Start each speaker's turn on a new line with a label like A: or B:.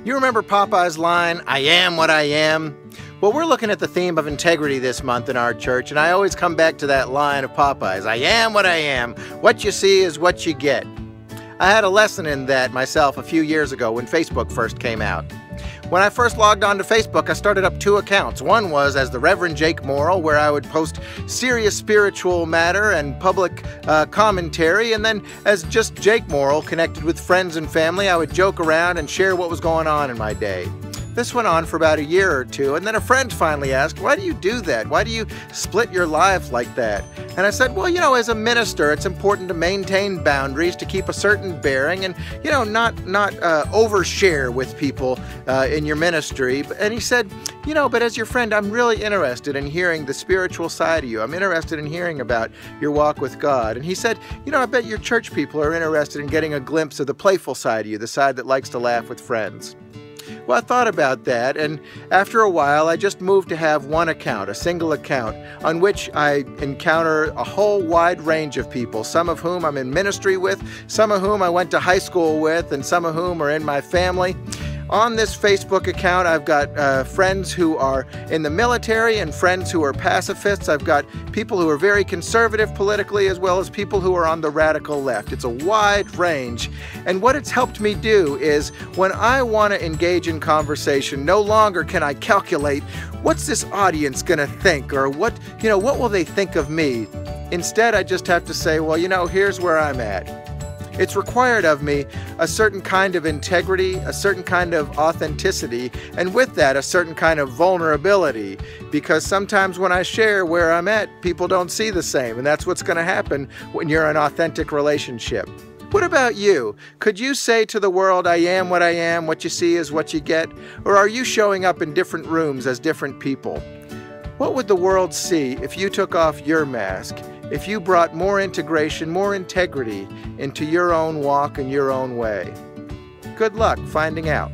A: You remember Popeye's line, "I am what I am"? Well, we're looking at the theme of integrity this month in our church, and I always come back to that line of Popeye's, "I am what I am. What you see is what you get." I had a lesson in that myself a few years ago when Facebook first came out. When I first logged onto Facebook, I started up 2 accounts. One was as the Reverend Jake Morrill, where I would post serious spiritual matter and public commentary, and then as just Jake Morrill, connected with friends and family, I would joke around and share what was going on in my day. This went on for about a year or 2, and then a friend finally asked, "Why do you do that? Why do you split your life like that?" And I said, well, as a minister, it's important to maintain boundaries, to keep a certain bearing, and, not overshare with people in your ministry. And he said, but as your friend, I'm really interested in hearing the spiritual side of you. I'm interested in hearing about your walk with God. And he said, I bet your church people are interested in getting a glimpse of the playful side of you, the side that likes to laugh with friends. Well, I thought about that, and after a while, I just moved to have one account, a single account, on which I encounter a whole wide range of people, some of whom I'm in ministry with, some of whom I went to high school with, and some of whom are in my family. On this Facebook account, I've got friends who are in the military and friends who are pacifists. I've got people who are very conservative politically, as well as people who are on the radical left. It's a wide range. And what it's helped me do is when I want to engage in conversation, no longer can I calculate what's this audience going to think, or what will they think of me? Instead, I just have to say, well, here's where I'm at. It's required of me a certain kind of integrity, a certain kind of authenticity, and with that, a certain kind of vulnerability. Because sometimes when I share where I'm at, people don't see the same, and that's what's going to happen when you're in an authentic relationship. What about you? Could you say to the world, "I am what I am, what you see is what you get"? Or are you showing up in different rooms as different people? What would the world see if you took off your mask? If you brought more integration, more integrity into your own walk and your own way? Good luck finding out.